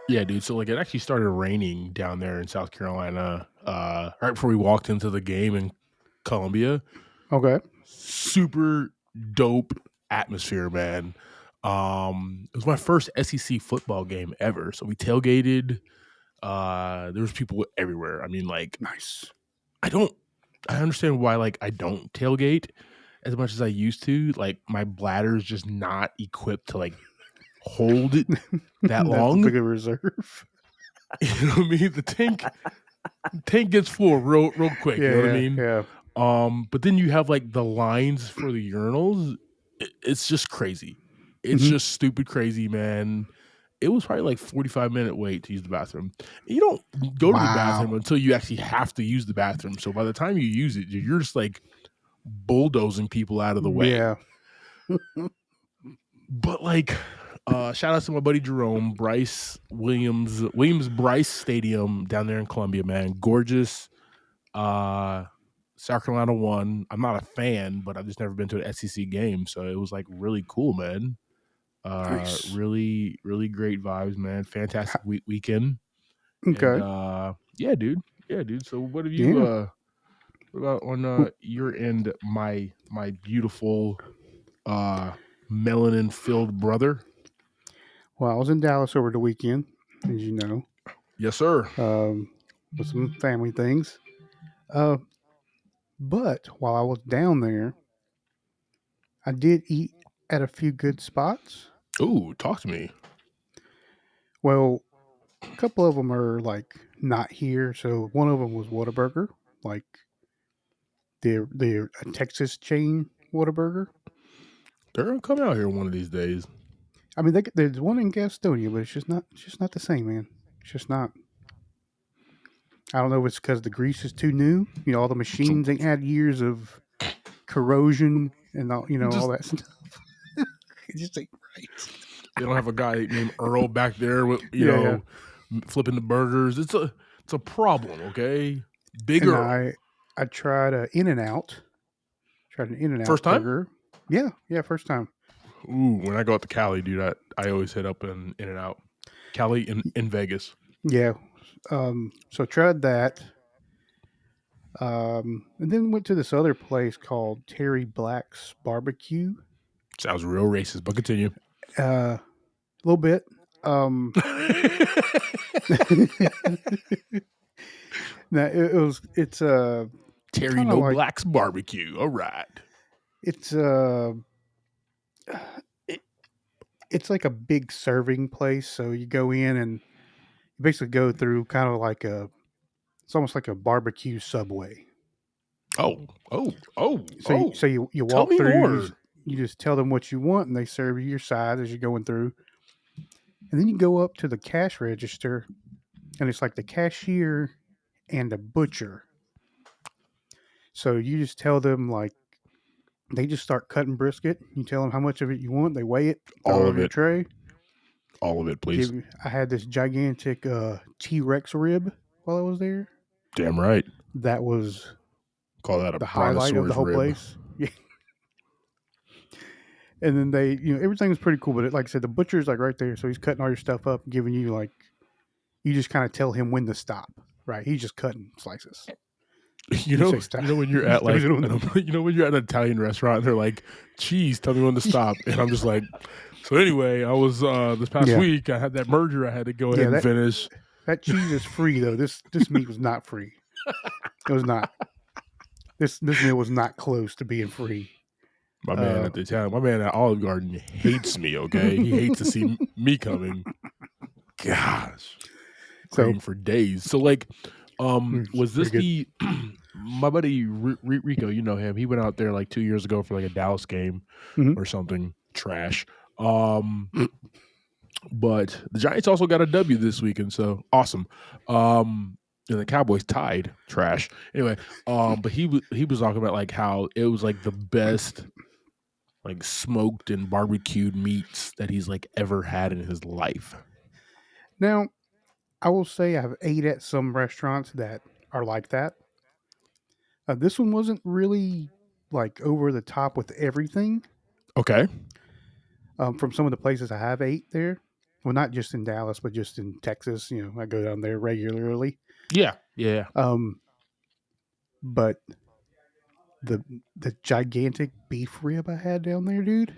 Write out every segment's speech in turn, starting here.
Yeah, dude. So like it actually started raining down there in South Carolina right before we walked into the game in Columbia. Okay. Super dope atmosphere, man. It was my first SEC football game ever. So we tailgated. There was people everywhere. I mean, like Nice. I don't I understand why like I don't tailgate as much as I used to. Like my bladder is just not equipped to like hold it that That's a long. big reserve. You know what I mean? The tank gets full real quick, you know what I Yeah, mean? yeah. But then you have like the lines for the urinals. It's just crazy. It's Hmm. just stupid crazy, man. It was probably like 45-minute wait to use the bathroom. You don't go to the bathroom Wow. until you actually have to use the bathroom. So by the time you use it, you're just like bulldozing people out of the way. Yeah. But like shout out to my buddy Jerome, Williams Bryce Stadium down there in Columbia, man. Gorgeous. Uh South Carolina won. I'm not a fan, but I've just never been to an SEC game, so it was like really cool, man. Nice. Really, really great vibes, man. Fantastic weekend, and Okay. yeah, dude, yeah, dude. So what have you? Yeah. What about on your end, my beautiful uh melanin filled brother? Well, I was in Dallas over the weekend, as you know, Yes, sir. um, with some family things. Uh, but while I was down there, I did eat at a few good spots. Ooh, talk to me. Well, a couple of them are like not here. So one of them was Whataburger, like they're a Texas chain Whataburger. They're gonna come out here one of these days. I mean, there's one in Gastonia, but it's just not the same, man. It's just not. I don't know if it's because the grease is too new. You know, all the So machines ain't had years of corrosion and all just that stuff. It just ain't right. they don't have a guy named Earl back there with Yeah, yeah. flipping the burgers. It's a problem. Okay, Big And Earl. I tried a In and Out. Tried an In and First Out time? burger. Yeah, yeah, first time. Ooh, when I go out to Cali, dude, I always hit up in and out. Cali in Vegas. Yeah. So tried that. And then went to this other place called Terry Black's Barbecue. Sounds real racist, but continue. A little bit. Um, now it's Terry kind of No like Black's barbecue. All right. it's it, it's like a big serving place. So you go in and you basically go through kind of like it's almost like a barbecue subway. Oh, oh, oh, So you, oh. so you, you Tell walk me through, more. you just tell them what you want, and they serve you your side as you're going through. And then you go up to the cash register, and it's like the cashier and a butcher. So you just tell them like they just start cutting brisket. You tell them how much of it you want. They weigh it, throw it All on of your it. tray. All of it, please. I had this gigantic T Rex rib while I was there. Damn right. That was Call that a the highlight of the brontosaurus whole rib. place. Yeah. And then everything was pretty cool. But like I said, the butcher's like right there, so he's cutting all your stuff up, giving you like you just kind of tell him when to stop. Right? He's just cutting slices. You You know, say stop. you know when you're He at throws like, it on. you know when you're at an Italian restaurant, and they're like, "Cheese, tell me when to stop," and I'm just like, "So anyway, I was this past Yeah, week, I had that merger, I had to go ahead yeah. and That finish." that cheese is free though. This meat was not free. It was not. This meal was not close to being free. Uh, My man at Olive Garden hates me. Okay, he hates to see me coming. Gosh, so craving for days. So like, it's was this pretty good. the my buddy Rico? You know him. He went out there like 2 years ago for like a Dallas game Hmm. or something. Trash. Um, But the Giants also got a W this weekend, so awesome. And the Cowboys tied. Trash. Anyway, but he was talking about like how it was like the best like smoked and barbecued meats that he's like ever had in his life. Now I will say I've ate at some restaurants that are like that. This one wasn't really like over the top with everything. Okay. From some of the places I have ate there, well, not just in Dallas, but just in Texas. I go down there regularly. Yeah. But the gigantic beef rib I had down there, dude,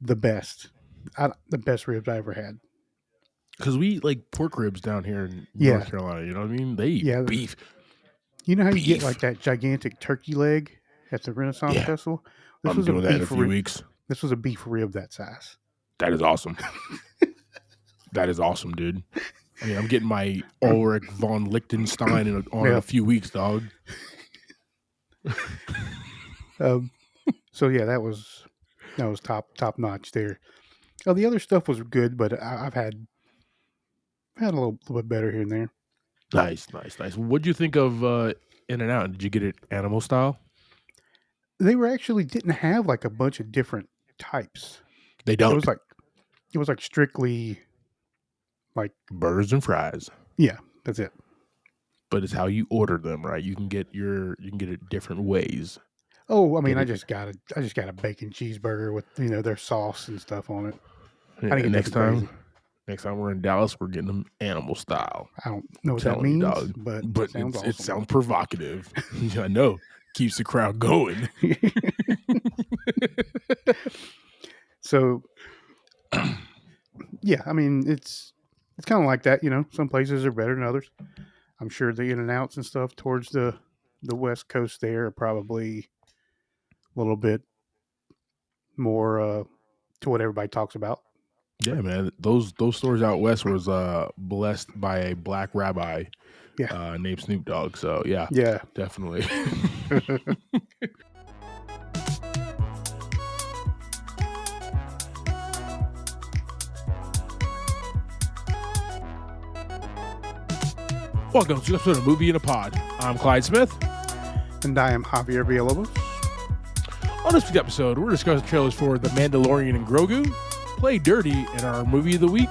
the best, the best ribs I ever had. Because we eat like pork ribs down here in Yeah, North Carolina. You know what I mean? They eat yeah. beef. You know how you get Beef. like that gigantic turkey leg at the Renaissance Yeah. Festival? This I'm was a doing that in a beef few rib. weeks. This was a beef rib that size. That is awesome. That is awesome, dude. I mean, I'm getting my Ulrich von Liechtenstein in a few weeks, dog. So yeah, that was top notch there. The other stuff was good, but I've had a little bit better here and there. Nice. What'd you think of In and Out? Did you get it animal style? They were actually didn't have like a bunch of different types. They It don't. was like strictly like Burgers and fries. yeah, that's it. But it's how you order them, right? You can get it different ways. Oh, I mean, I just got a bacon cheeseburger with their sauce and stuff on it. I didn't get next nothing time, crazy. next time we're in Dallas, we're getting them animal style. I don't know what that Telling you, means, dog. but But sounds awesome. it sounds provocative. I know. Keeps the crowd going. So, yeah, I mean, it's kind of like that. Some places are better than others. I'm sure the In-N-Outs and stuff towards the West Coast there are probably a little bit more to what everybody talks about. Yeah, man. Those stores out west was blessed by a black rabbi named Snoop Dogg. So yeah, definitely. Welcome to episode of Movie in a Pod. I'm Clyde Smith. And I am Javier Villalobos. On this week's episode, we're discussing trailers for The Mandalorian and Grogu, Play Dirty, and our movie of the week,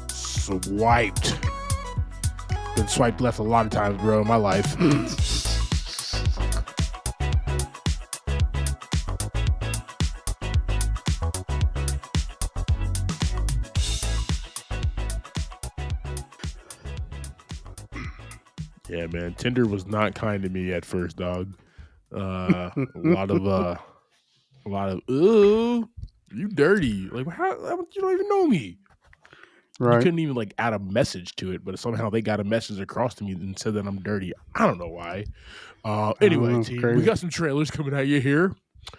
Swiped. Been swiped left a lot of times, bro, in my life. Yeah, man. Tinder was not kind to me at first, dog. A lot of ooh, you dirty. Like, how you don't even know me. Right. You couldn't even like add a message to it, but somehow they got a message across to me and said that I'm dirty. I don't know why. Anyway, team, we got some trailers coming at you here.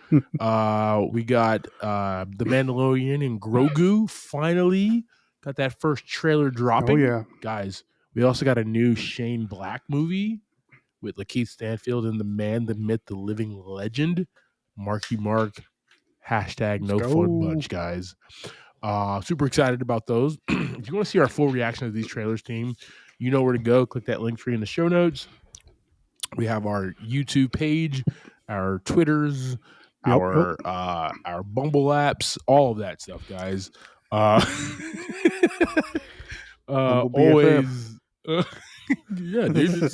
We got The Mandalorian and Grogu finally got that first trailer dropping. Oh yeah, guys. We also got a new Shane Black movie with Lakeith Stanfield and the man, the myth, the living legend, Marky Mark. Hashtag no fun bunch, guys. Super excited about those. If you want to see our full reaction to these trailers, team, you know where to go. Click that link tree in the show notes. We have our YouTube page, our Twitters, our Bumble apps, all of that stuff, guys. Always, yeah, dude.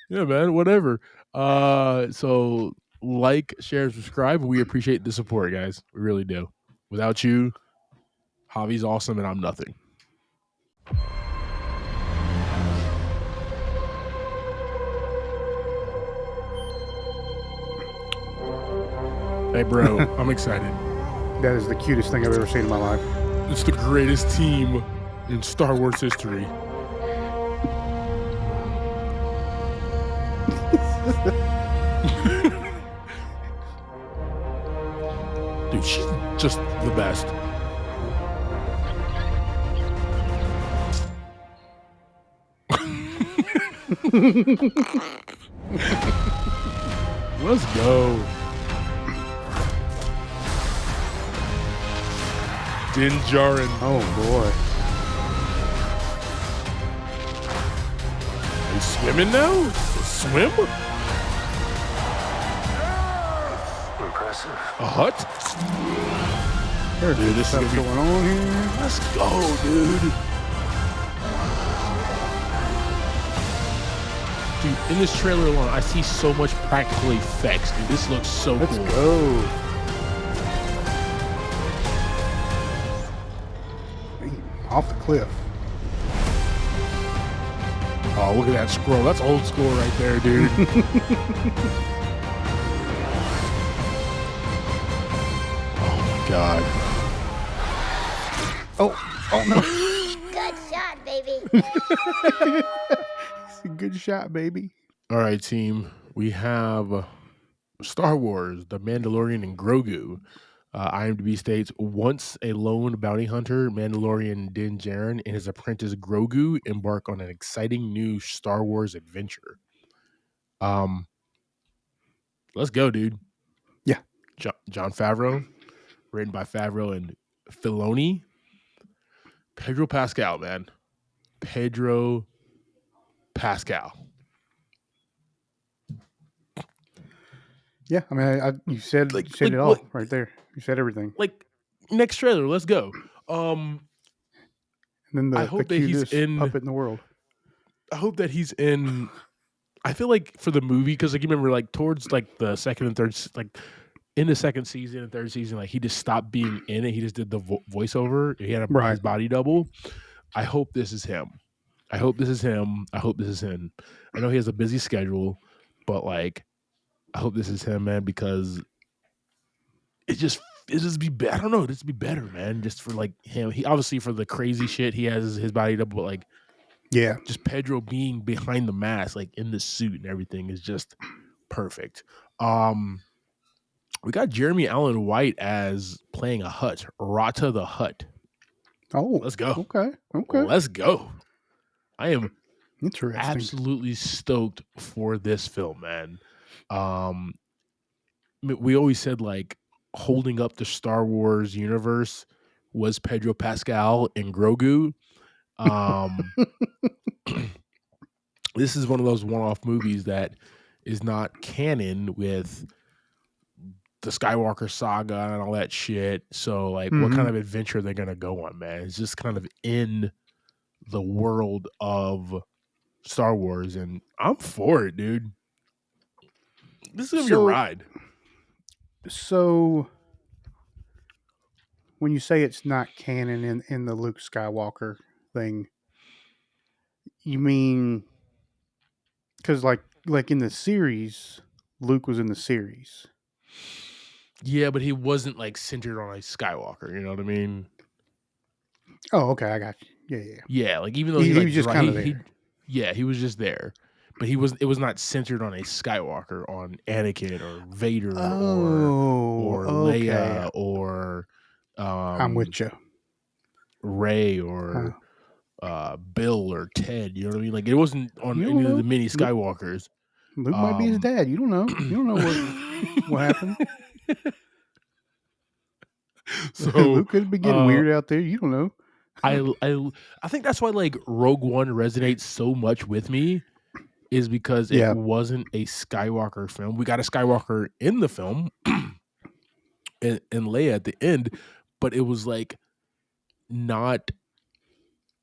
Yeah, man. Whatever. So like, share, subscribe. We appreciate the support, guys. We really do. Without you, Javi's awesome and I'm nothing. Hey, bro, I'm excited. That is the cutest thing I've ever seen in my life. It's the greatest team in Star Wars history. Dude, she's just the best. Let's go. Din Djarin. Oh boy. Are you swimming now? Swim? Impressive. A hut? Dude, this is going on here. Let's go, dude. Dude, in this trailer alone, I see so much practical effects, dude. This looks so cool. Let's go. off the cliff. Oh, look at that scroll. That's old school right there, dude. Oh, my God. Oh no. Good shot, baby. It's a good shot, baby. All right, team. We have Star Wars, The Mandalorian, and Grogu. IMDb states, once a lone bounty hunter, Mandalorian Din Djarin and his apprentice Grogu embark on an exciting new Star Wars adventure. Let's go, dude. Yeah. Jon Favreau, written by Favreau and Filoni. Pedro Pascal, man. Pedro Pascal. Yeah, I mean, you said it all right there. You said everything. Like, next trailer, let's go. And then the cutest puppet in the world. I hope that he's in. I feel like for the movie, because like you remember, like towards like the second and third, like in the second season and third season, like he just stopped being in it. He just did the voiceover. He had his body double. I hope this is him. I hope this is him. I hope this is him. I know he has a busy schedule, but like, I hope this is him, man, because it just be better. I don't know. This be better, man. Just for like him. He obviously for the crazy shit he has his body double, but like, yeah, just Pedro being behind the mask, like in the suit and everything, is just perfect. We got Jeremy Allen White as playing a Hutt, Rata the Hutt. Oh, let's go. Okay. Let's go. I am interesting. Absolutely stoked for this film, man. We always said like holding up the Star Wars universe was Pedro Pascal and Grogu. This is one of those one-off movies that is not canon with the Skywalker saga and all that shit. So, like, what kind of adventure are they going to go on, man? It's just kind of in the world of Star Wars, and I'm for it, dude. This is going to be a ride. So, when you say it's not canon in the Luke Skywalker thing, you mean because like in the series, Luke was in the series. Yeah, but he wasn't like centered on a Skywalker. You know what I mean? Oh, okay, I got you. Yeah. Yeah, like even though he was just kind of there. He was just there, but it was not centered on a Skywalker, on Anakin or Vader or Leia or I'm with you. Rey or Bill or Ted. You know what I mean? Like it wasn't on any of the mini Skywalkers. Luke might be his dad. You don't know. You don't know what happened. So Luke could be getting weird out there. You don't know. I think that's why like Rogue One resonates so much with me, is because it wasn't a Skywalker film. We got a Skywalker in the film and Leia at the end, but it was like not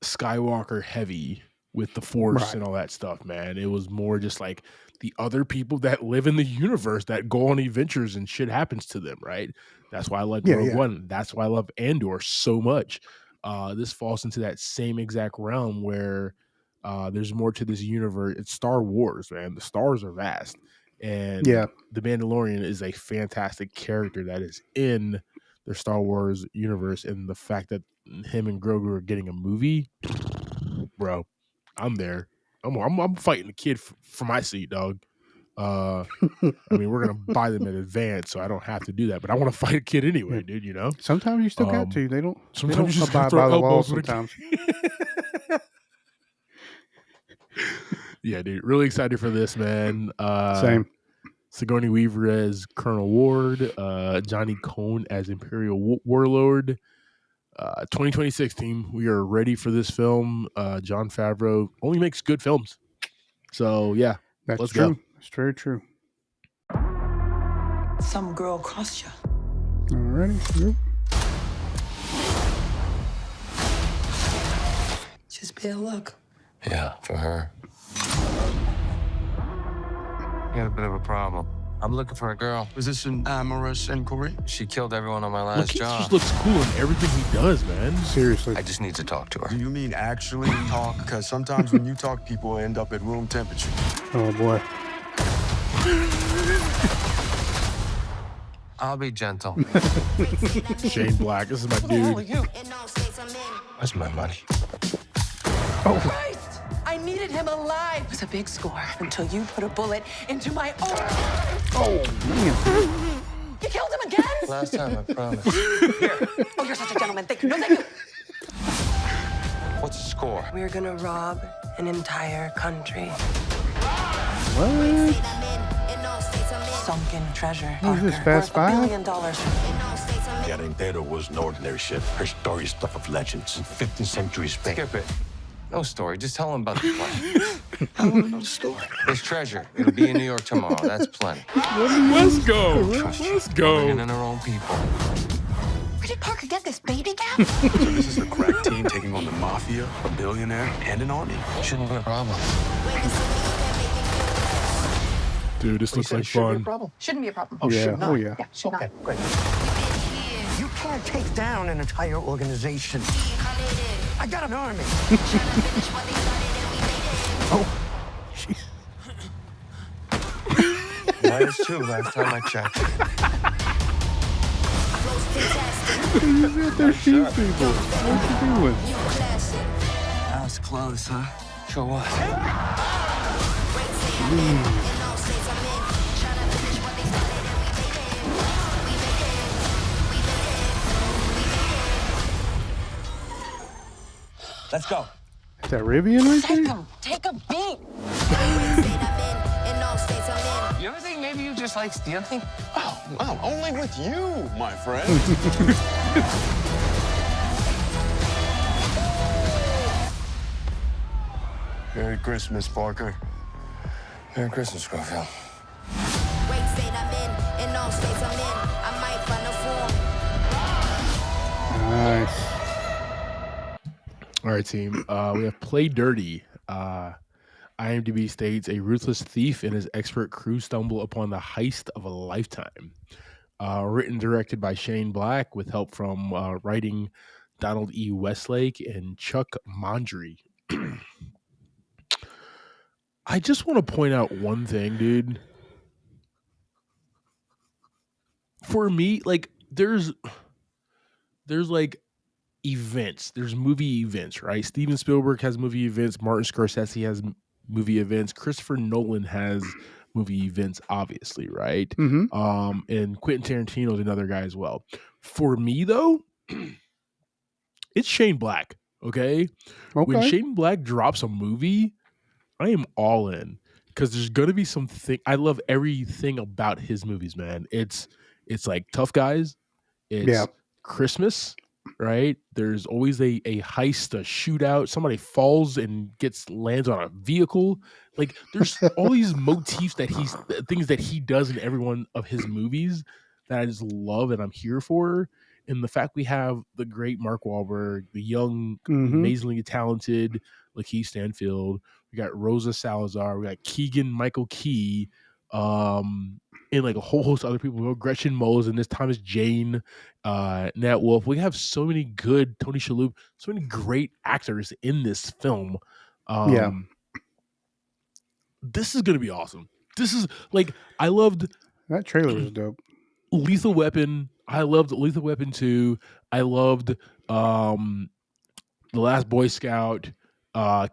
Skywalker heavy with the Force and all that stuff, man. It was more just like the other people that live in the universe that go on adventures and shit happens to them, right? That's why I like Rogue One. That's why I love Andor so much. This falls into that same exact realm where there's more to this universe. It's Star Wars, man. The stars are vast. And the Mandalorian is a fantastic character that is in the Star Wars universe. And the fact that him and Grogu are getting a movie, bro, I'm there. I'm fighting the kid for my seat, dog. I mean, we're gonna buy them in advance, so I don't have to do that. But I want to fight a kid anyway, dude. You know. Sometimes you still got to. They don't. Sometimes you just abide by the law. Sometimes. Yeah, dude. Really excited for this, man. Same. Sigourney Weaver as Colonel Ward. Johnny Cohn as Imperial Warlord. 2026 team. We are ready for this film. Jon Favreau only makes good films. So yeah, let's go. That's very true. Some girl crossed you. Alrighty. Yep. Just bad luck. Yeah, for her. You got a bit of a problem. I'm looking for a girl. Was this an amorous inquiry? She killed everyone on my last Look, he job. just looks cool in everything he does, man. Seriously. I just need to talk to her. Do you mean actually talk? Because sometimes when you talk, people end up at room temperature. Oh boy. I'll be gentle. Shane Black, this is my dude. Where's my money? Christ! I needed him alive. It was a big score until you put a bullet into my own. Oh man. You killed him again? Last time, I promise. Here. Oh, you're such a gentleman. Thank you. No, thank you. What's the score? We're gonna rob an entire country. What? Sunken treasure. What is this, Parker, Fast worth $1 Five? billion. That Entero wasn't ordinary shit. Her story is stuff of legends in 15th century Spain. Skip it. No story. Just tell him about the plan. I want to know the story. There's treasure. It'll be in New York tomorrow. That's plenty. Let's go. Let's Bringing go. in our own people. Where did Parker get this baby gap? So this is the crack team taking on the mafia, a billionaire, and an army. Shouldn't be a problem. Dude, this looks like fun. Shouldn't be a problem. Oh yeah. Oh yeah. Should not. Great. You can't take down an entire organization. I got an army. Oh. Jeez. -2 last time I checked. They're sheep people. What you doing? That was close, huh? Sure was. Let's go. Is that Rivian right Take there? him. Take a beat. You ever think maybe you just like stealing? Oh, wow, only with you, my friend. Merry Christmas, Parker. Merry Christmas, Schofield. Nice. All right, team. We have Play Dirty. IMDb states a ruthless thief and his expert crew stumble upon the heist of a lifetime. Written and directed by Shane Black with help from writing Donald E. Westlake and Chuck Mondry. I just want to point out one thing, dude. For me, like there's like events. There's movie events, right? Steven Spielberg has movie events. Martin Scorsese has movie events. Christopher Nolan has movie events, obviously, right? Mm-hmm. And Quentin Tarantino is another guy as well. For me, though, it's Shane Black. Okay? When Okay. Shane Black drops a movie, I am all in because there's gonna be something. I love everything about his movies, man. It's like Tough Guys. It's Yeah. Christmas, right? There's always a heist, a shootout. Somebody falls and lands on a vehicle. Like there's all these motifs things that he does in every one of his movies that I just love and I'm here for. And the fact we have the great Mark Wahlberg, the young, amazingly talented Lakeith Stanfield, we got Rosa Salazar, we got Keegan Michael Key, and like a whole host of other people. We have Gretchen Mose, and this time is Jane, Nat Wolff. We have so many good Tony Shalhoub, so many great actors in this film. Yeah. This is gonna be awesome. This is like I loved That trailer was dope. Lethal Weapon. I loved Lethal Weapon 2. I loved The Last Boy Scout,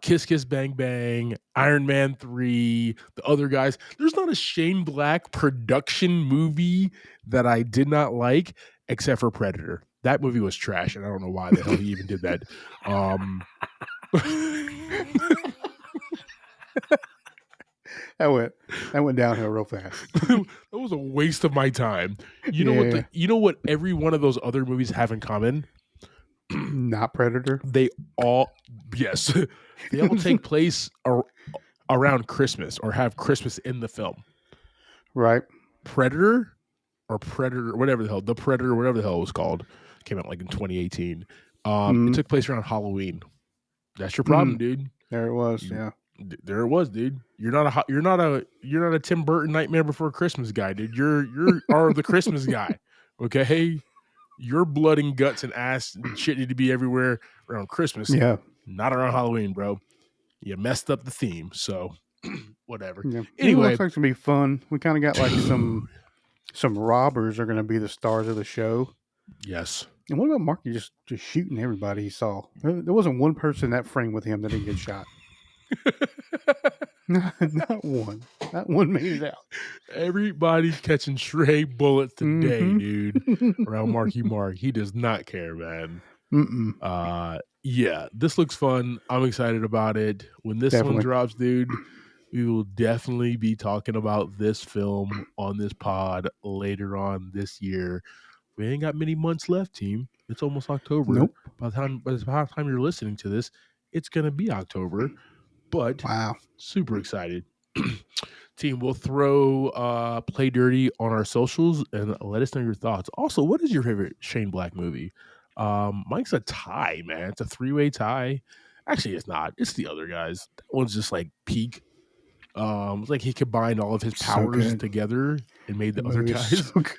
Kiss Kiss Bang Bang, Iron Man 3, the other guys. There's not a Shane Black production movie that I did not like except for Predator. That movie was trash, and I don't know why the hell he even did that. That went downhill real fast. That was a waste of my time. You know what every one of those other movies have in common? Not Predator. They all they all take place around Christmas or have Christmas in the film. Right. Predator, whatever the hell, The Predator, whatever the hell it was called, came out like in 2018. It took place around Halloween. That's your problem, dude. There it was. Yeah. There it was, dude. You're not a Tim Burton Nightmare Before Christmas guy, dude. You are the Christmas guy. Okay, your blood and guts and ass and shit need to be everywhere around Christmas, Yeah, not around Halloween, bro. You messed up the theme, so whatever. yeah. It Anyway, looks like it's gonna be fun. We kind of got like some robbers are gonna be the stars of the show. yes. And what about Marky just shooting everybody he saw? There wasn't one person in that frame with him that didn't get shot. Not one. Not one made it out. Everybody's catching stray bullets today, Mm-hmm. dude. Around Marky Mark. He does not care, man. Mm-mm. Yeah, this looks fun. I'm excited about it. When this one Definitely. drops, dude, we will definitely be talking about this film on this pod later on this year. We ain't got many months left, team. It's almost October. Nope. By the time you're listening to this, it's gonna be October. But Wow. super excited. Team, we'll throw Play Dirty on our socials and let us know your thoughts. Also, what is your favorite Shane Black movie? Mine's a tie, man. It's a 3-way tie. Actually, it's not. It's the other guys. That one's just like peak. It's like he combined all of his So powers good. together and made That the other movie is guys. so good.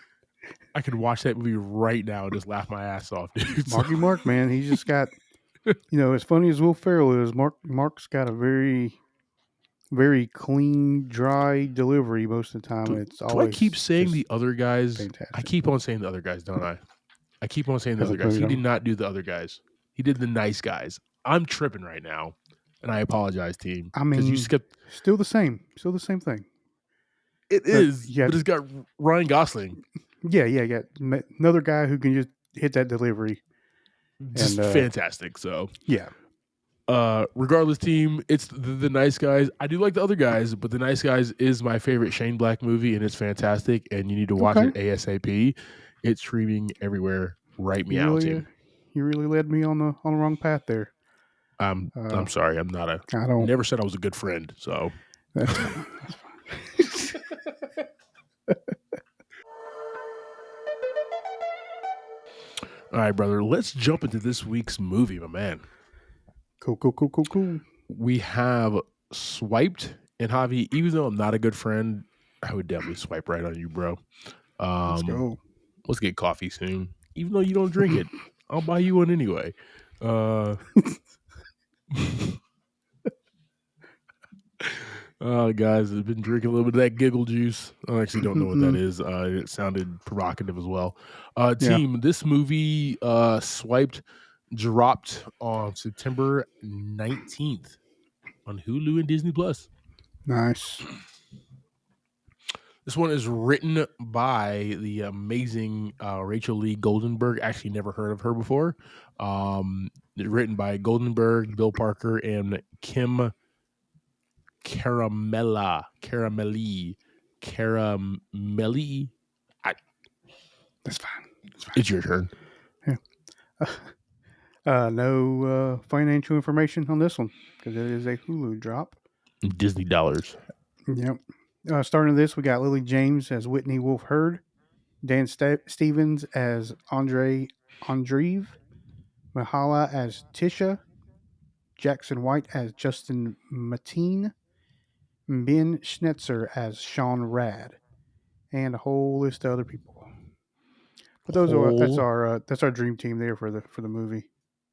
I could watch that movie right now and just laugh my ass off, dude. So- Marky Mark, man, he's just got, as funny as Will Ferrell is, Mark's got a very, very clean, dry delivery most of the time. do, It's do I always keep saying just the other guys? I fantastic. keep on saying the other guys, don't I? I keep on saying the How's other it guys. He going? did not do the other guys. He did the nice guys. I'm tripping right now, and I apologize, team. I Because you mean, skipped. still the same thing. It But is, yeah, but it's got Ryan Gosling. yeah. Another guy who can just hit that delivery. Just And fantastic. So, yeah, regardless, team, it's the nice guys. I do like the other guys, but the nice guys is my favorite Shane Black movie, and it's fantastic. And you need to watch okay. it ASAP. It's streaming everywhere. Right You meow, really, team. you really led me on the wrong path there. I'm sorry. I'm not a. I don't. Never said I was a good friend. So That's fine. That's fine. all right, brother. Let's jump into this week's movie, my man. Cool. We have swiped, and Javi, even though I'm not a good friend, I would definitely swipe right on you, bro. Let's go. Let's get coffee soon. Even though you don't drink it, I'll buy you one anyway. Guys, I've been drinking a little bit of that giggle juice. I actually don't know what that is. It sounded provocative as well. Team, this movie swiped dropped on September 19th on Hulu and Disney Plus. Nice. This one is written by the amazing Rachel Lee Goldenberg. Actually, never heard of her before. Written by Goldenberg, Bill Parker, and Kim Caramelli. That's fine. It's your turn. No financial information on this one because it is a Hulu drop. Disney dollars. Yep. Starting this, we got Lily James as Whitney Wolf Herd, Dan Stevens as Andreve, Mahala as Tisha, Jackson White as Justin Mateen, Ben Schnitzer as Sean Rad, and a whole list of other people. But that's our dream team there for the movie.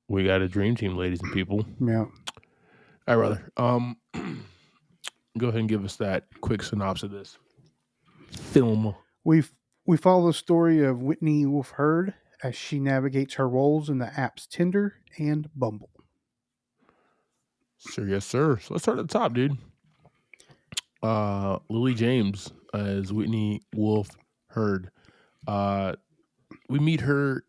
We got a dream team, ladies and people. Yeah. All right, brother. Go ahead and give us that quick synopsis of this film. We follow the story of Whitney Wolf Herd as she navigates her roles in the apps Tinder and Bumble. Sir, yes, sir. So let's start at the top, dude. Lily James as Whitney Wolf Herd. We meet her,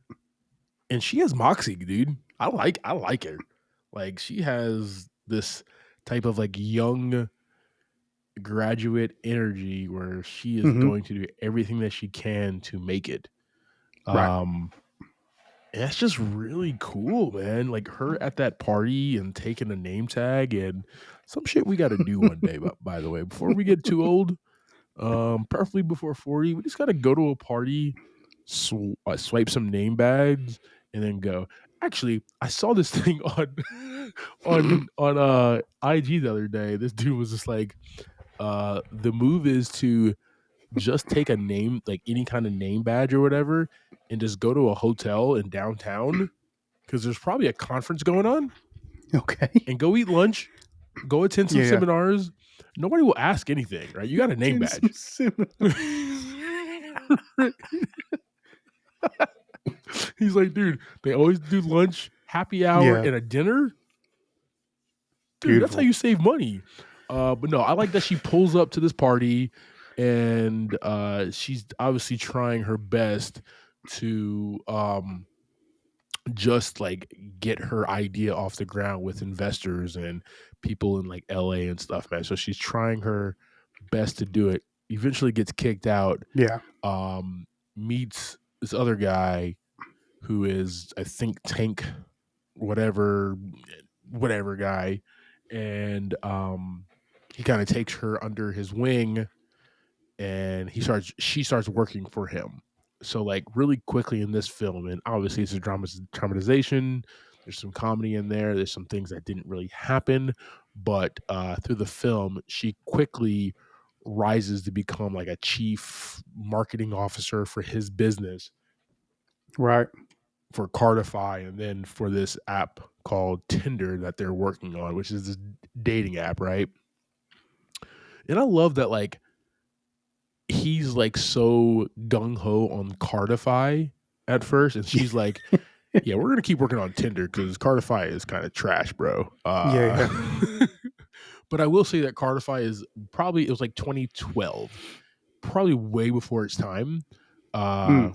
and she has moxie, dude. I like her. Like, she has this type of like young graduate energy where she is going to do everything that she can to make it. Right. And that's just really cool, man. Like her at that party and taking a name tag and some shit we got to do one day. By the way, before we get too old, preferably before 40, we just got to go to a party, swipe some name bags, and then go, Actually, I saw this thing on IG the other day. This dude was just like, the move is to just take a name, like any kind of name badge or whatever, and just go to a hotel in downtown because there's probably a conference going on, Okay. and go eat lunch, go attend some Yeah. seminars. Nobody will ask anything, right? You got a name badge. He's like, dude, they always do lunch, happy hour, Yeah. and a dinner. Dude, that's how Beautiful. you save money. But no, I like that she pulls up to this party, and she's obviously trying her best to just like get her idea off the ground with investors and people in like LA and stuff, man. So she's trying her best to do it. Eventually gets kicked out. Yeah. Meets this other guy who is, I think, Tank, whatever guy, and he kind of takes her under his wing, and she starts working for him. So like really quickly in this film, and obviously it's a dramatization. There's some comedy in there. There's some things that didn't really happen, but through the film, she quickly rises to become like a chief marketing officer for his business, Right. for Cardify, and then for this app called Tinder that they're working on, which is this dating app, right? And I love that like he's like so gung ho on Cardify at first, and she's like, "Yeah, we're gonna keep working on Tinder because Cardify is kind of trash, bro." Yeah. But I will say that Cardify is it was like 2012, probably way before its time.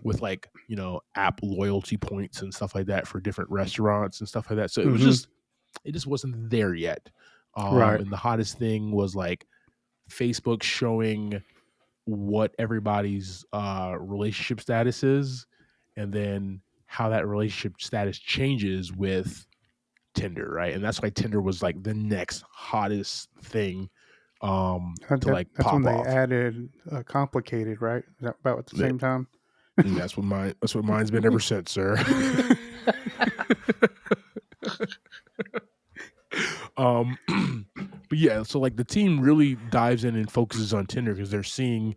With like app loyalty points and stuff like that for different restaurants and stuff like that. So it just wasn't there yet. Right. And the hottest thing was like Facebook showing what everybody's relationship status is, and then how that relationship status changes with Tinder, right? And that's why Tinder was like the next hottest thing to like That's when pop they off. added complicated, right? Is that about at the same time? And that's what mine's been ever since, sir. But yeah, so like the team really dives in and focuses on Tinder because they're seeing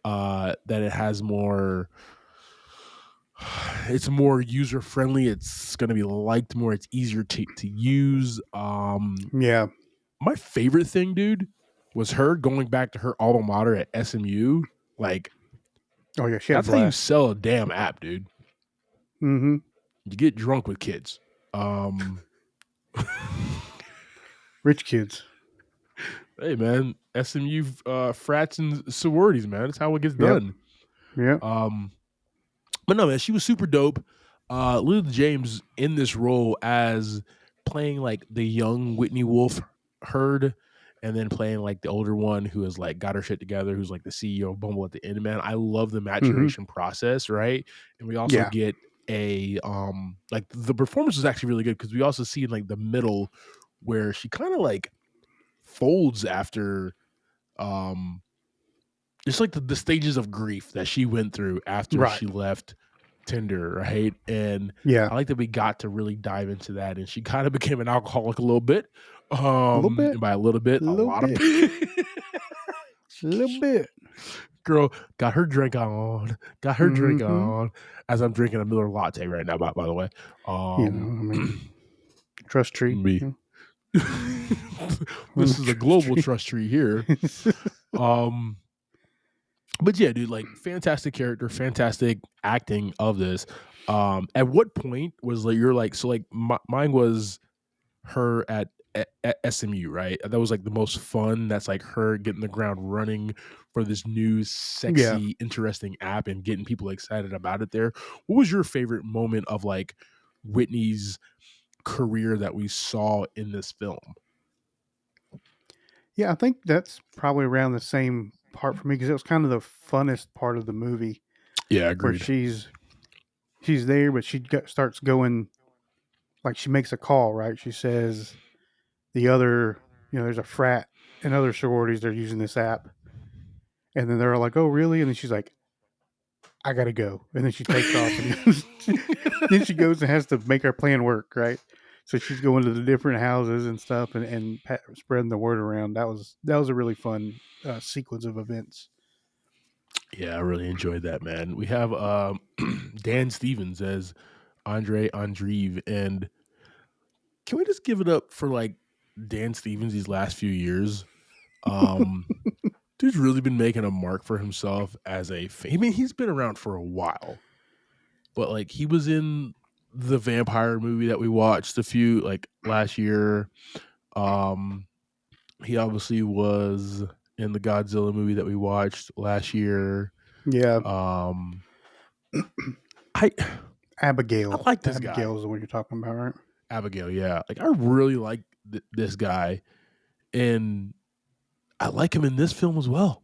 that it has more, it's more user friendly, it's going to be liked more, it's easier to use. Yeah. My favorite thing, dude, was her going back to her alma mater at SMU. Like, Oh yeah, she had a that's how you blast. sell a damn app, dude. Mm-hmm. You get drunk with kids. Rich kids. Hey man, SMU frats and sororities, man. That's how it gets Yep. done. Yep. But no, man, she was super dope. Lily James in this role as playing like the young Whitney Wolf Herd, and then playing like the older one who has like got her shit together, who's like the CEO of Bumble at the end. Man, I love the Mm-hmm. maturation process, right? And we also Yeah. get a like the performance is actually really good because we also see in like the middle where she kind of like folds after it's like the stages of grief that she went through after Right. she left Tinder, right? And Yeah. I like that we got to really dive into that, and she kind of became an alcoholic a little bit. A little bit. And by a little bit, A a little lot of bit. A little bit. girl got her drink on, Mm-hmm. as I'm drinking a Miller latte right now, by the way. I mean, trust tree. Me. This is a global trust tree here. But yeah, dude, like fantastic character, fantastic acting of this. At what point was like you're like so like mine was her at SMU, right? That was like the most fun. That's like her getting the ground running for this new, Yeah. sexy, interesting app and getting people excited about it there. What was your favorite moment of like Whitney's career that we saw in this film? Yeah, I think that's probably around the same part for me because it was kind of the funnest part of the movie Yeah, where agreed. she's there, but starts going like she makes a call, right? She says the other, there's a frat and other sororities they're using this app, and then they're like, "Oh, really?" And then she's like, I gotta go. And then she takes off and then she goes and has to make her plan work, right? So she's going to the different houses and stuff and spreading the word around. That was a really fun sequence of events. Yeah, I really enjoyed that, man. We have Dan Stevens as Andre Andreev, and can we just give it up for like Dan Stevens these last few years? Um, dude's really been making a mark for himself as I mean, he's been around for a while, but like he was in the vampire movie that we watched a few like last year. Um, he obviously was in the Godzilla movie that we watched last year. Yeah. Um, I I Abigail. like this guy, Abigail is the one you're talking about, right? Abigail. Yeah, like I really like this guy, and I like him in this film as well.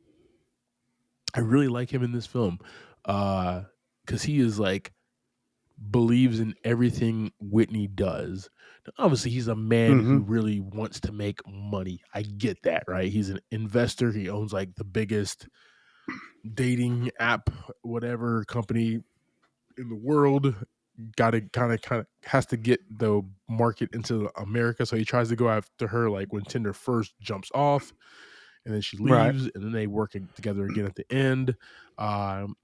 I really like him in this film, because he is like believes in everything Whitney does. Now, obviously, he's a man Mm-hmm. who really wants to make money. I get that, right? He's an investor. He owns like the biggest dating app, whatever company in the world. Got to kind of has to get the market into America, so he tries to go after her like when Tinder first jumps off, and then she Right. leaves, and then they work together again at the end.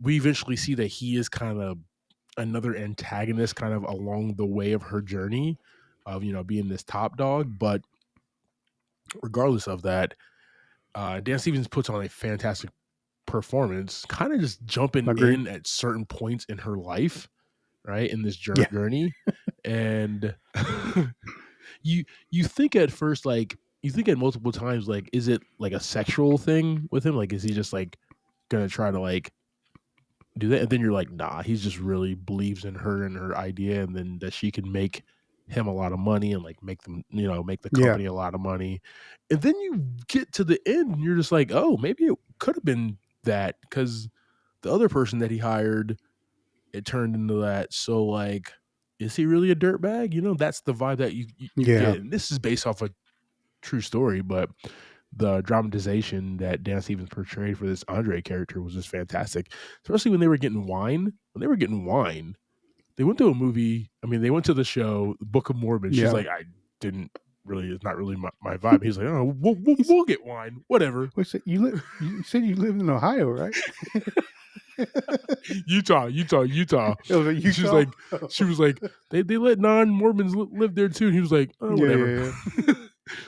We eventually see that he is kind of another antagonist kind of along the way of her journey of being this top dog, but regardless of that, Dan Stevens puts on a fantastic performance, kind of just jumping Agreed. in at certain points in her life, right, in this Yeah. journey. And you think at first, like you think at multiple times, like, is it like a sexual thing with him? Like, is he just like gonna try to like do that? And then you're like, nah, he's just really believes in her and her idea, and then that she can make him a lot of money and like make them, make the Yeah. company a lot of money. And then you get to the end and you're just like, oh, maybe it could have been that, because the other person that he hired, it turned into that. So like, is he really a dirtbag? That's the vibe that you Yeah. get. And this is based off a true story, but the dramatization that Dan Stevens portrayed for this Andre character was just fantastic. Especially when they were getting wine. When they were getting wine, they went to a movie. I mean, they went to the show, Book of Mormon. She's Yeah. like, I didn't really, it's not really my vibe. He's like, oh, we'll get wine, whatever. Wait, so you said you lived in Ohio, right? Utah. It was like She was Utah? like, they let non-Mormons live there too. And he was like, oh, whatever. Yeah.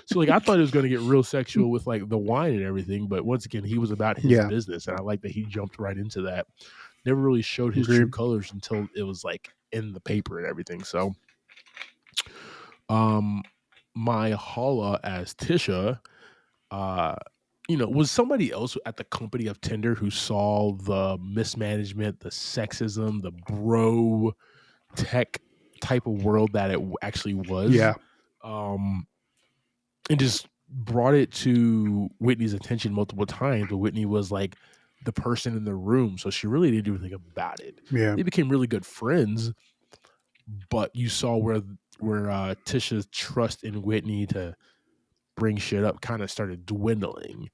So like, I thought it was going to get real sexual with like the wine and everything, but once again, he was about his Yeah. business, and I like that he jumped right into that. Never really showed his Agreed. true colors until it was like in the paper and everything. So, my Hala as Tisha, was somebody else at the company of Tinder who saw the mismanagement, the sexism, the bro tech type of world that it actually was. Yeah. And just brought it to Whitney's attention multiple times, but Whitney was like the person in the room, so she really didn't do anything about it. Yeah. They became really good friends, but you saw where Tisha's trust in Whitney to bring shit up kind of started dwindling.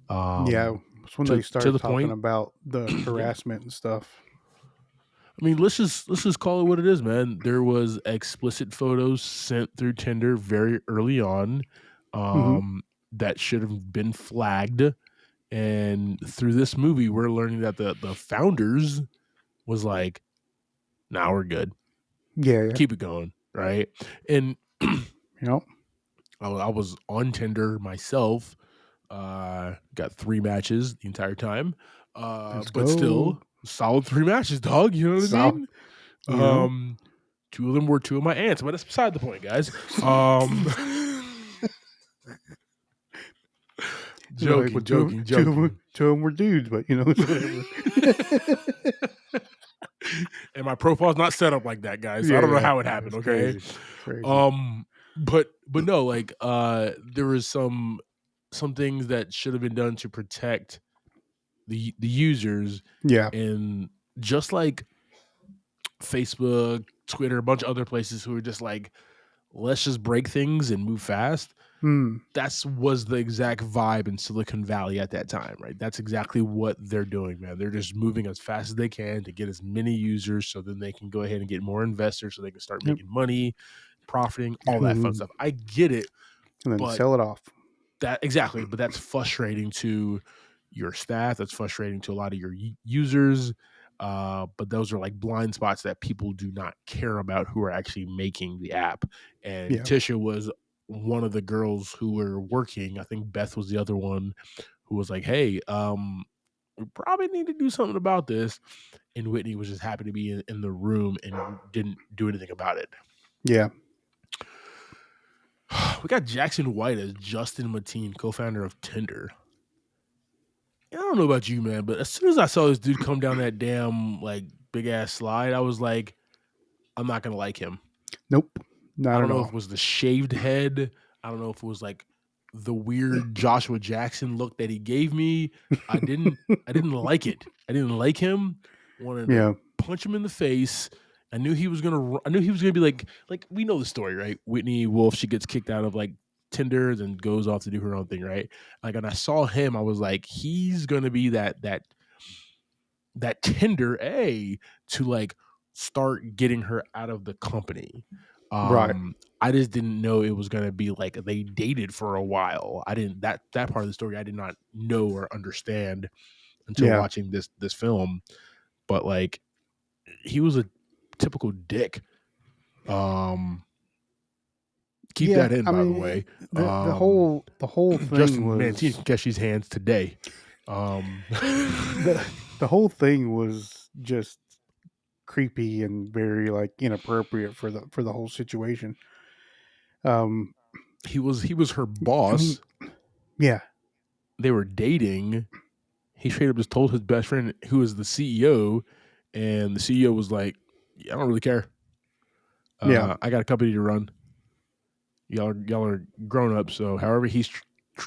Yeah. It's when to- they to started the talking point- about the harassment and stuff. I mean, let's just call it what it is, man. There was explicit photos sent through Tinder very early on, that should have been flagged. And through this movie, we're learning that the founders was like, "Nah, we're good. Yeah. Keep it going." Right. And Yep. I was on Tinder myself. Got 3 matches the entire time. Let's But go. still solid 3 matches, dog. You know what I Solid. mean? Yeah. 2 of them were 2 of my aunts, but that's beside the point, guys. Like, well, Joking. Two of them were dudes, but it's whatever. And my profile's not set up like that, guys. So I don't know how it happened. It's Okay. crazy. But no, like there was some things that should have been done to protect the users. Yeah. And just like Facebook, Twitter, a bunch of other places who are just like, let's just break things and move fast. That's was the exact vibe in Silicon Valley at that time, right? That's exactly what they're doing, man. They're just moving as fast as they can to get as many users so then they can go ahead and get more investors so they can start making money, profiting, all that fun stuff. I get it, And then but sell it off. but that's frustrating to your staff. That's frustrating to a lot of your users. But those are like blind spots that people do not care about who are actually making the app. And Yeah. Tisha was one of the girls who were working. I think Beth was the other one who was like, "Hey, we probably need to do something about this." And Whitney was just happy to be in the room and didn't do anything about it. Yeah. We got Jackson White as Justin Mateen, co-founder of Tinder. I don't know about you, man, but as soon as I saw this dude come down that damn like big ass slide, I was like, I'm not gonna like him. Nope. I Not don't at know all. if it was the shaved head. I don't know if it was like the weird Joshua Jackson look that he gave me. I didn't like it. I didn't like him. Wanted Yeah. to punch him in the face. I knew he was gonna be like we know the story, right? Whitney Wolf, she gets kicked out of like Tinder, then goes off to do her own thing, right? Like, and I saw him, I was like, he's gonna be that Tinder to like start getting her out of the company. Right. I just didn't know it was gonna be like they dated for a while. I didn't that part of the story I did not know or understand until Yeah. watching this film. But like he was a typical dick. Keep that in, I by the mean, way. the whole thing Justin was Mantine can catch these hands today. the whole thing was just creepy and very like inappropriate for the whole situation. He was her boss. Yeah. They were dating. He straight up just told his best friend, who is the CEO, and the CEO was like, "Yeah, I don't really care. Yeah. I got a company to run. Y'all are grown up, so however he's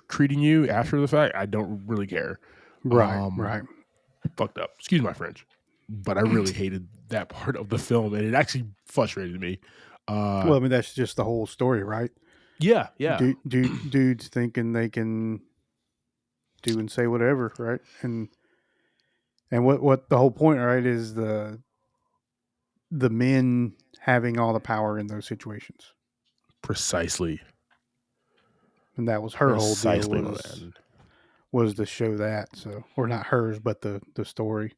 treating you after the fact, I don't really care." Right. Fucked up. Excuse my French, but I really hated that part of the film, and it actually frustrated me. Well, I mean, that's just the whole story, right? Yeah. Dudes thinking they can do and say whatever, right? And what the whole point, right, is the men having all the power in those situations. Precisely. And that was her whole deal Precisely, my man. was to show that. So, or not hers, but the story.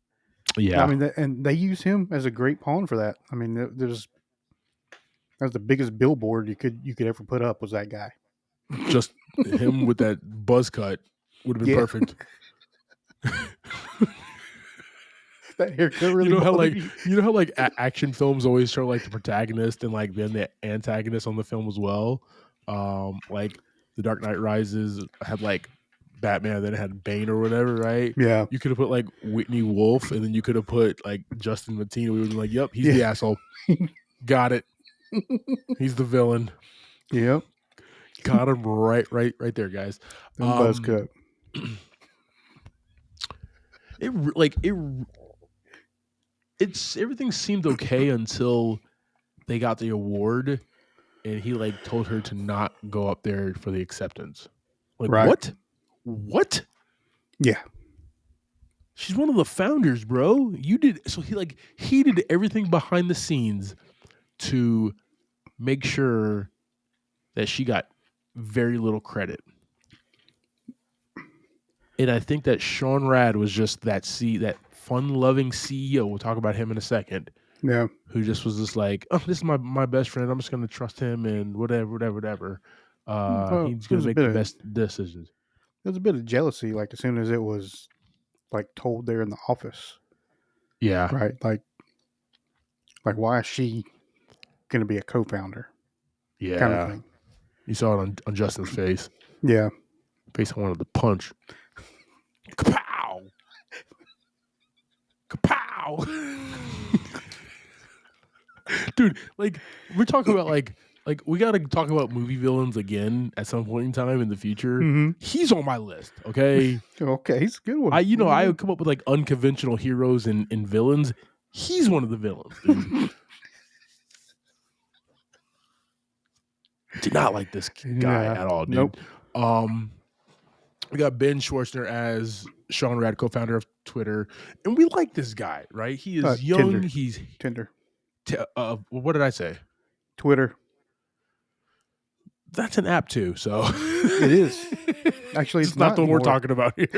Yeah. I mean, and they use him as a great pawn for that. I mean, that was the biggest billboard you could ever put up was that guy. Just him with that buzz cut would have been perfect. That haircut really you know how like action films always show like the protagonist and like then the antagonist on the film as well. Like The Dark Knight Rises had like Batman, then it had Bane or whatever, right? Yeah. You could have put like Whitney Wolf, and then you could have put like Justin Mateen. We would be like, "Yep, he's the asshole. Got it. He's the villain. Yep. Got him right there, guys." Buzz cut. It's everything seemed okay until they got the award and he like told her to not go up there for the acceptance. Like, right. What? Yeah. She's one of the founders, bro. He did everything behind the scenes to make sure that she got very little credit. And I think that Sean Rad was just that fun-loving CEO. We'll talk about him in a second. Yeah. Who just was just like, oh, this is my best friend. I'm just going to trust him and whatever. He's going to make the best decisions. There's a bit of jealousy, like as soon as it was like told there in the office. Yeah. Right. Like why is she going to be a co-founder? Yeah. Kind of thing. You saw it on Justin's face. Yeah. Face I wanted to punch. Kapow! Kapow! Dude, like we're talking about like we got to talk about movie villains again at some point in time in the future. Mm-hmm. He's on my list, okay? Okay, he's a good one. I would come up with like unconventional heroes and villains. He's one of the villains, dude. Did not like this guy Yeah. at all, dude. Nope. We got Ben Schwartzner as Sean Rad, co-founder of Twitter, and we like this guy, right? He is young. Tinder. He's Tinder. what did I say? Twitter. That's an app too. So It is. Actually, it's not the one we're anymore. talking about here.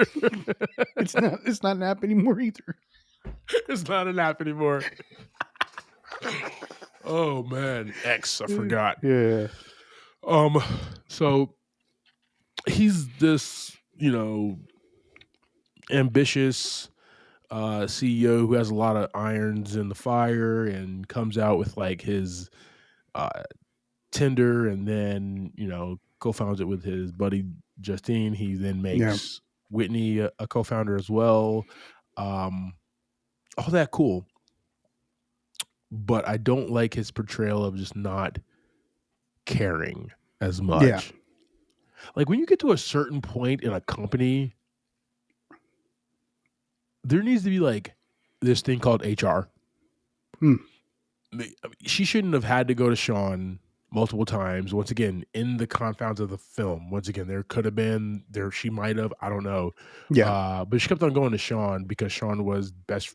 It's not. It's not an app anymore either. It's not an app anymore. Oh man, X. I forgot. Yeah. So he's this, ambitious CEO who has a lot of irons in the fire and comes out with like his Tinder, and then co-founds it with his buddy Justine. He then makes Whitney a co-founder as well. All that cool, but I don't like his portrayal of just not caring as much. Yeah. Like when you get to a certain point in a company, there needs to be like this thing called HR. She shouldn't have had to go to Sean multiple times. Once again, in the confounds of the film. Once again, there could have been there. She might have. I don't know. Yeah. But she kept on going to Sean because Sean was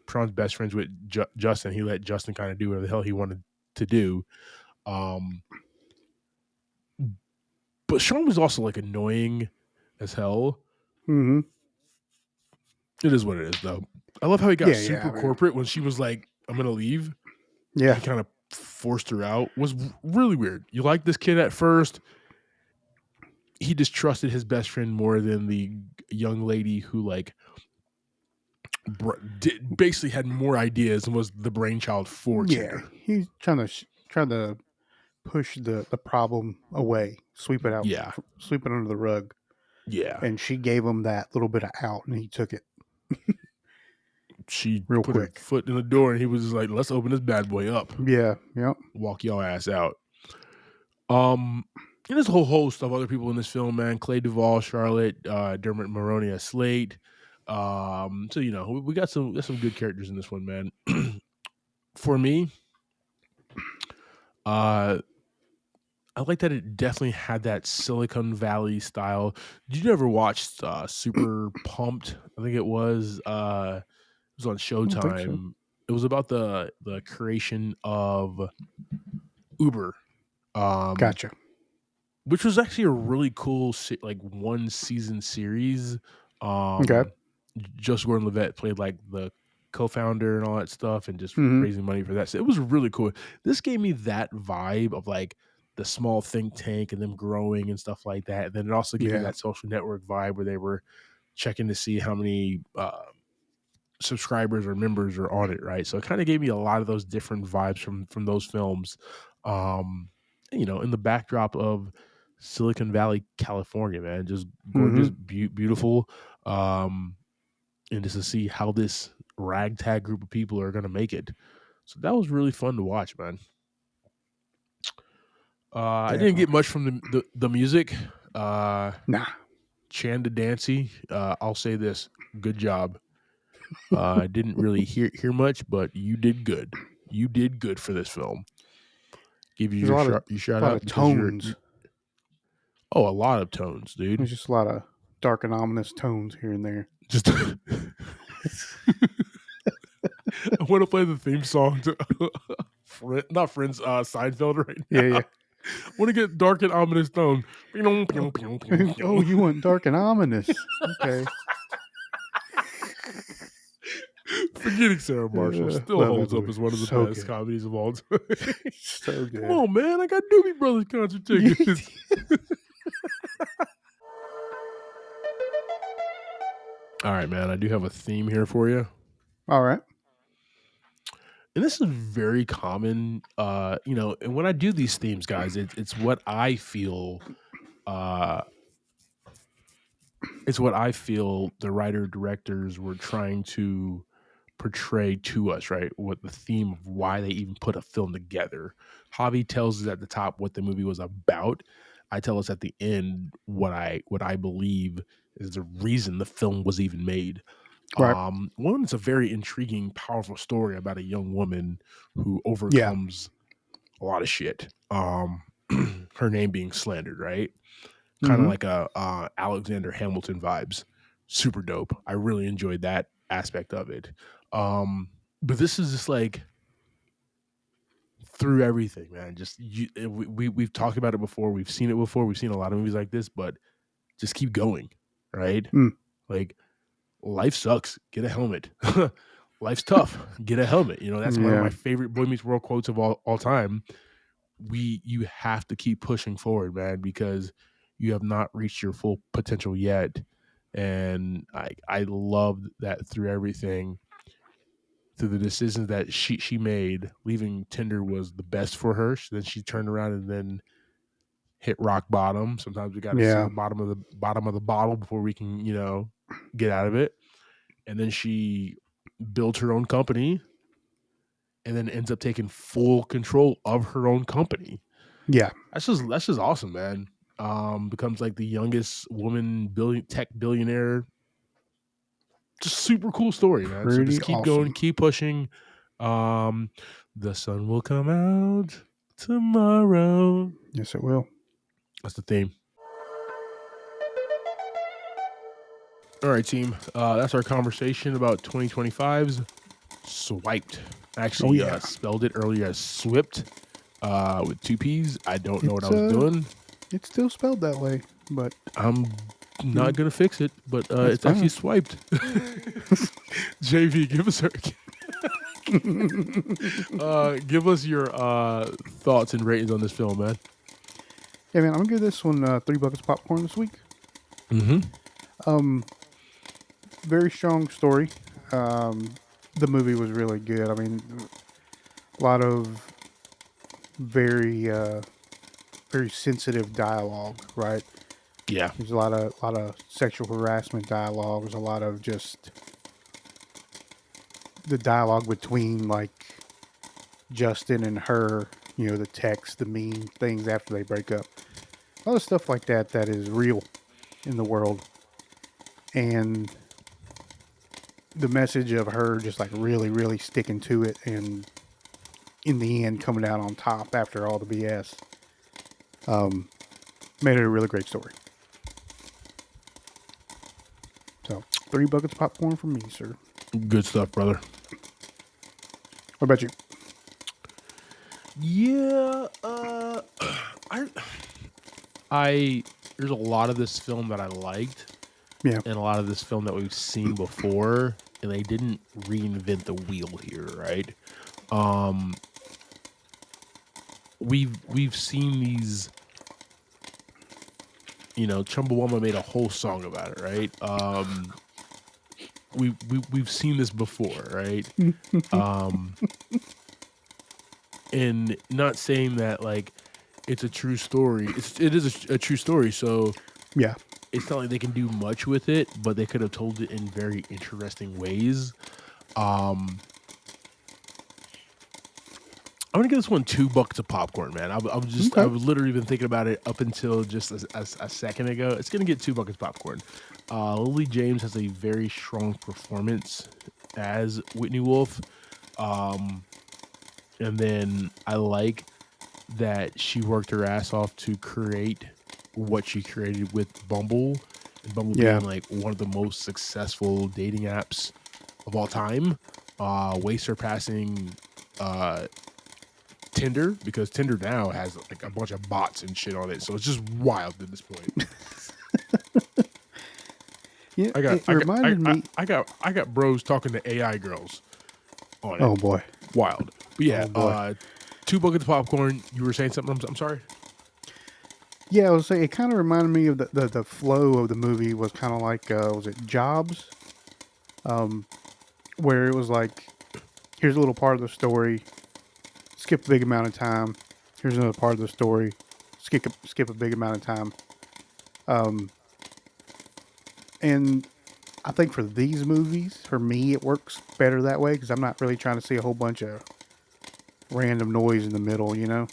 Sean's best friends with Justin. He let Justin kind of do whatever the hell he wanted to do. But Sean was also like annoying as hell. Mm-hmm. It is what it is, though. I love how he got super man. corporate when she was like, "I'm gonna leave." Yeah. He kind of forced her out. Was really weird. You like this kid at first. He distrusted his best friend more than the young lady who like basically had more ideas and was the brainchild for Tinder. He's trying to push the problem away, sweep it out, sweep it under the rug. Yeah, and she gave him that little bit of out, and he took it. She real put quick. her foot in the door, and he was like, "Let's open this bad boy up." Yeah, yep. Walk y'all ass out. And there's a whole host of other people in this film, man. Clay Duvall, Charlotte, Dermot Mulroney as Slate. So we got some good characters in this one, man. For me, I like that it definitely had that Silicon Valley style. Did you ever watch Super Pumped? I think it was. It was on Showtime. So. It was about the creation of Uber. Gotcha. Which was actually a really cool one season series. Okay. Joseph Gordon-Levitt played like the co-founder and all that stuff, and just raising money for that. So it was really cool. This gave me that vibe of like the small think tank and them growing and stuff like that. And then it also gave me that Social Network vibe where they were checking to see how many subscribers or members are on it, right? So it kind of gave me a lot of those different vibes from those films. In the backdrop of Silicon Valley, California, man, just gorgeous, beautiful, and just to see how this ragtag group of people are going to make it. So that was really fun to watch, man. I didn't get much from the music. Nah. Chanda Dancy, I'll say this: good job. I didn't really hear much, but you did good. You did good for this film. Give you your shout out. Tones. A lot of tones, dude. There's just a lot of dark and ominous tones here and there. Just I want to play the theme song to not Friends, Seinfeld right now. Yeah. I want to get dark and ominous tone. Oh, you want dark and ominous. Okay. Forgetting Sarah Marshall still holds up as one of the best comedies of all time. So good. Come on, man. I got Doobie Brothers concert tickets. All right, man. I do have a theme here for you. All right. And this is very common, and when I do these themes, guys, it's what I feel. It's what I feel the writer-directors were trying to portray to us, right? What the theme of why they even put a film together. Javi tells us at the top what the movie was about. I tell us at the end what I believe is the reason the film was even made. Right. One, it's a very intriguing, powerful story about a young woman who overcomes a lot of shit. her name being slandered, right? Kind of Mm-hmm. like a Alexander Hamilton vibes. Super dope. I really enjoyed that aspect of it. But this is just like through everything, man. Just we've talked about it before. We've seen it before. We've seen a lot of movies like this, but just keep going, right? Mm. Like life sucks. Get a helmet. Life's tough. Get a helmet. You know, that's one of Yeah. my favorite Boy Meets World quotes of all time. You have to keep pushing forward, man, because you have not reached your full potential yet. And I loved that through everything, through the decisions that she made, leaving Tinder was the best for her. Then she turned around and then hit rock bottom. Sometimes we got to see Yeah. the bottom of the bottle before we can, get out of it. And then she built her own company and then ends up taking full control of her own company. Yeah. That's just awesome, man. Becomes like the youngest woman tech billionaire. Just super cool story, man. So Pretty just keep going, awesome. keep pushing. Um, the sun will come out tomorrow. Yes, it will. That's the theme. All right, team. That's our conversation about 2025's Swiped. I Oh actually yeah. spelled it earlier as Swipt with two P's. I don't know what I It's was doing. it's still spelled that way, but I'm not gonna fix it, but That's it's actually fine. swiped. JV, give us your thoughts and ratings on this film, man. yeah, man, I'm gonna give this one 3 buckets of popcorn this week. Mm-hmm. Very strong story. The movie was really good. I mean, a lot of very very sensitive dialogue, right? Yeah. There's a lot of sexual harassment dialogue. There's a lot of just the dialogue between like Justin and her, the text, the mean things after they break up. A lot of stuff like that is real in the world. And the message of her just like really, really sticking to it and in the end coming out on top after all the BS made it a really great story. So 3 buckets of popcorn from me, sir. Good stuff, brother. What about you? Yeah. I there's a lot of this film that I liked, Yeah. and a lot of this film that we've seen before, and they didn't reinvent the wheel here, right? We've seen these. Chumbawamba made a whole song about it, right? We've seen this before, right? And not saying that like it's a true story. It is a true story, so Yeah. it's not like they can do much with it, but they could have told it in very interesting ways. I'm gonna give this one 2 buckets of popcorn, man. I've literally been thinking about it up until just a second ago. It's gonna get 2 buckets of popcorn. Lily James has a very strong performance as Whitney Wolf, and then I like that she worked her ass off to create what she created with Bumble, and Bumble Yeah. being like one of the most successful dating apps of all time, way surpassing Tinder, because Tinder now has like a bunch of bots and shit on it, so it's just wild at this point. Yeah. It reminded me. I got bros talking to AI girls on it. Oh boy. Wild. But yeah, Oh, boy. 2 buckets of popcorn. You were saying something? I'm sorry. Yeah, I was saying it kind of reminded me of the flow of the movie was kind of like was it Jobs, where it was like here's a little part of the story, skip a big amount of time. Here's another part of the story, skip a big amount of time. And I think for these movies, for me, it works better that way because I'm not really trying to see a whole bunch of random noise in the middle, Yeah.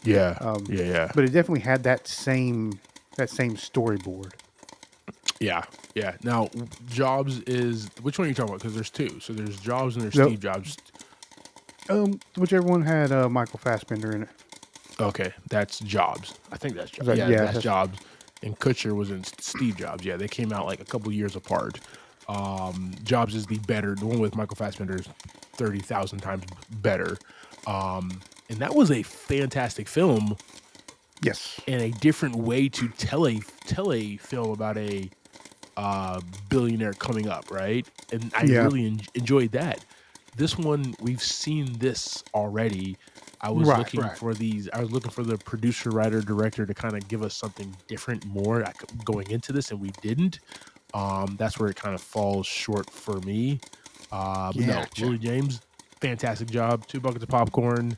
Yeah. But it definitely had that same storyboard. Yeah. Yeah. Now, Jobs is which one are you talking about? Because there's 2. So there's Jobs and there's Yep. Steve Jobs. Whichever one had Michael Fassbender in it. Okay, that's Jobs. I think that's Jobs. that- Yeah, yeah, that's that's- Jobs. And Kutcher was in Steve Jobs. Yeah, they came out like a couple years apart. Jobs is the one with Michael Fassbender is 30,000 times better. And that was a fantastic film Yes. and a different way to tell a film about a billionaire coming up, right? And I Yeah. really enjoyed that. This one, we've seen this already. I was Right, looking right. for these. I was looking for the producer, writer, director to kind of give us something different, more going into this, and we didn't. That's where it kind of falls short for me. But no, Gotcha. Willie James, fantastic job. 2 buckets of popcorn.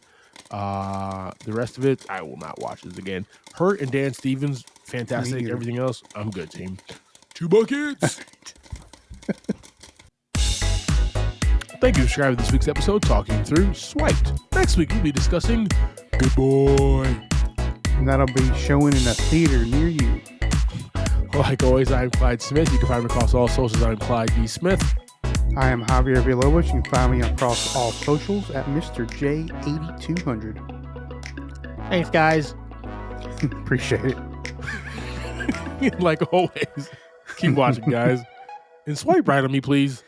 The rest of it, I will not watch this again. Hurt and Dan Stevens, fantastic. neither. Everything else, I'm good, team. 2 buckets. Thank you for subscribing to this week's episode, Talking Through Swiped. Next week, we'll be discussing Good Boy. And that'll be showing in a theater near you. Like always, I'm Clyde Smith. You can find me across all socials. I'm Clyde D. Smith. I am Javier Villalobos. You can find me across all socials at Mr. J8200. Thanks, guys. Appreciate it. Like always, keep watching, guys. And swipe right on me, please.